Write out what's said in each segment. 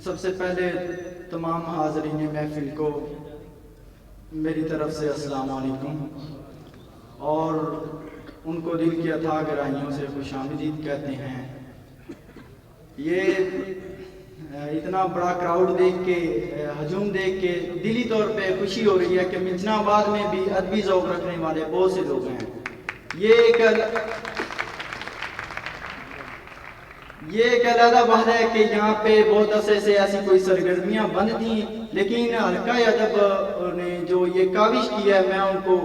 सबसे पहले तमाम हाज़रीन महफिल को मेरी तरफ से अस्सलाम वालेकुम और उनको दिल की अथाह गहराइयों से खुशामदीद कहते हैं। ये इतना बड़ा क्राउड देख के, हजूम देख के दिली तौर पे खुशी हो रही है कि मिंजनाबाद में भी अदबी ज़ौक़ रखने वाले बहुत से लोग हैं। ये एक अलग बात है कि यहाँ पे बहुत अरसे से ऐसी कोई सरगर्मियाँ बंद थी, लेकिन हल्का अदब ने जो ये काविश की है, मैं उनको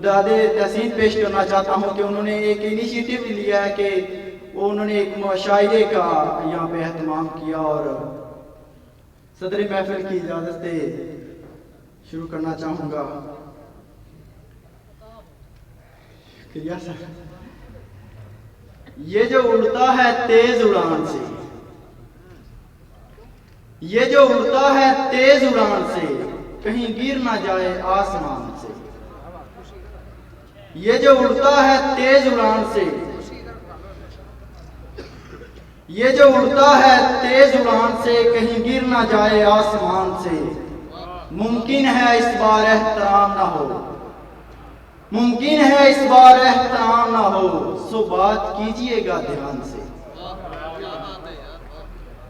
दादे तहसीन पेश करना चाहता हूँ कि उन्होंने एक इनिशिएटिव लिया है कि उन्होंने एक मुशायरे का यहाँ पे एहतमाम किया और सदर महफिल की इजाज़त से शुरू करना चाहूँगा। शुक्रिया सर। ये जो उड़ता है तेज उड़ान से, ये जो उड़ता है तेज उड़ान से, कहीं गिर ना जाए आसमान से। ये जो उड़ता है तेज उड़ान से, ये जो उड़ता है तेज उड़ान से, कहीं गिर ना जाए आसमान से। मुमकिन है इस बार एहतराम ना हो, मुमकिन है इस बार एहतराम ना हो, सो बात कीजिएगा ध्यान से।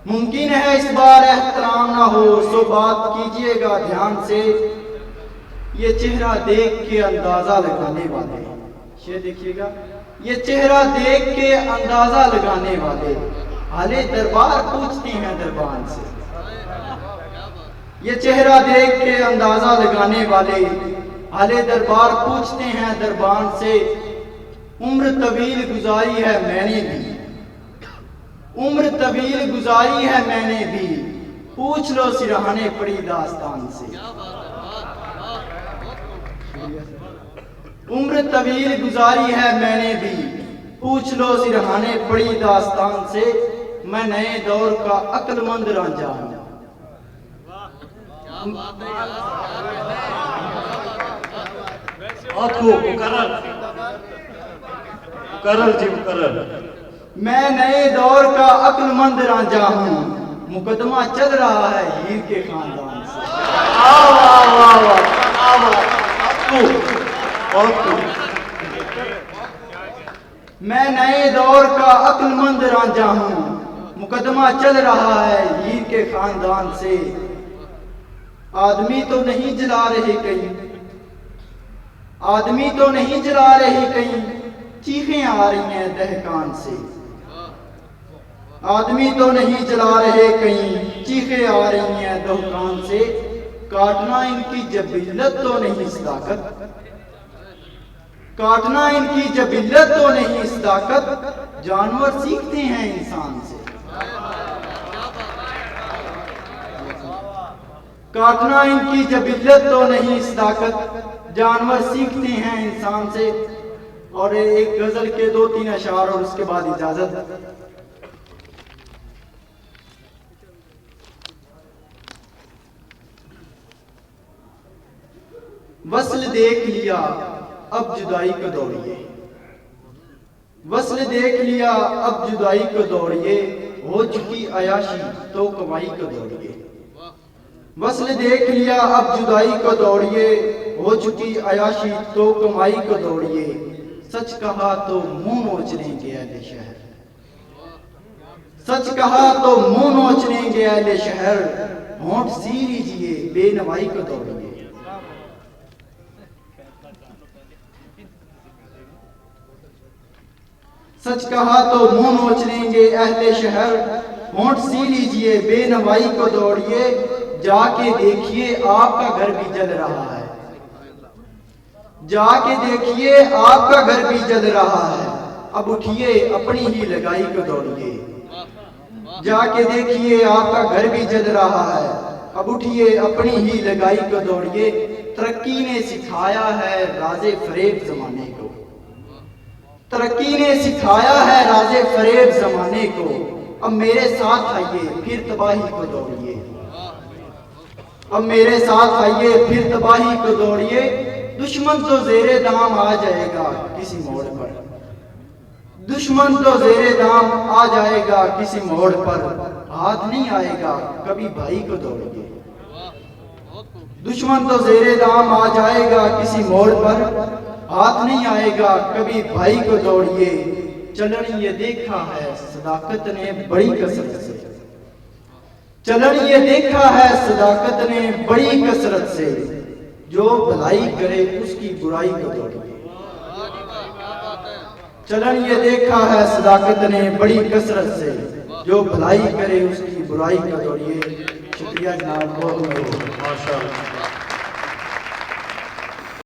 मुमकिन है इस बार एहतराम ना हो, सो बात कीजिएगा ध्यान से। ये चेहरा देख के अंदाजा लगाने वाले, ये देखिएगा, ये चेहरा देख के अंदाजा लगाने वाले हाले दरबार पूछते हैं दरबान से। ये चेहरा देख के अंदाजा लगाने वाले हाले दरबार पूछते हैं दरबान से। उम्र तवील गुजारी है मैंने भी, उम्र तवील गुजारी है मैंने भी, पूछ लो सिरहाने पड़ी दास्तान से। उम्र तवील गुजारी है मैंने भी, पूछ लो सिरहाने पड़ी दास्तान से। मैं नए दौर का अक्लमंद रांझा हूं। मैं नए दौर का अक्लमंद रांझा हूँ, मुकदमा चल रहा है हीर के खानदान से। मैं नए दौर का अक्लमंद रांझा हूँ, मुकदमा चल रहा है हीर के खानदान से। आदमी तो नहीं जला रहे कहीं, आदमी तो नहीं जला रहे कहीं, चीखें आ रही हैं दहकान से। आदमी तो नहीं जला रहे कहीं, चीखें आ रही हैं दहकान से। काटना इनकी जबिल्लत तो नहीं सदाकत, काटना इनकी जबिल्लत तो नहीं सदाकत, जानवर सीखते हैं इंसान से। काटना इनकी जबिल्लत तो नहीं सदाकत, जानवर सीखते हैं इंसान से। और एक गजल के 2-3 अशार और उसके बाद इजाजत। वस्ल देख लिया अब जुदाई को दौड़िए, वस्ल देख लिया अब जुदाई को दौड़िए, हो चुकी अयाशी तो कमाई को दौड़िए। वस्ल देख लिया अब जुदाई को दौड़िए, हो चुकी अयाशी तो कमाई को दौड़िए। सच कहा तो मुंह नोच लेंगे अहले शहर, सच कहा तो मुंह नोच लेंगे अहले शहर, होंठ सी लीजिए बेनवाई को दौड़िए। सच कहा तो मुंह नोच लेंगे अहले शहर, होंठ सी लीजिए बेनवाई को दौड़िए। जाके देखिए आपका घर भी जल रहा है, जाके देखिए आपका घर भी जल रहा है, अब उठिए अपनी ही लगाई को दौड़िए। जाके देखिए आपका घर भी जल रहा है, अब उठिए अपनी ही लगाई को दौड़िए। तरक्की ने सिखाया है राज़े फरेब जमाने को, तरक्की ने सिखाया है राज़े फरेब जमाने को। अब मेरे साथ आइए फिर तबाही को दौड़िए, अब मेरे साथ आइए फिर तबाही को दौड़िए। दुश्मन तो जेरे दाम आ जाएगा किसी मोड़ पर, दुश्मन तो जेरे दाम आ जाएगा किसी मोड़ पर, हाथ नहीं आएगा कभी भाई को दौड़िए। दुश्मन तो जेरे दाम आ जाएगा किसी मोड़ पर, हाथ नहीं आएगा कभी भाई को दौड़िए। चलन ये देखा है सदाकत ने बड़ी कसरत से, चलन ये देखा है सदाकत ने बड़ी कसरत से, जो भलाई करे उसकी बुराई को दौड़िए। चलन ये देखा है सदाकत ने बड़ी कसरत से, जो भलाई करे उसकी बुराई को दौड़िए। शुक्रिया जनाब, बहुत बहुत माशाअल्लाह।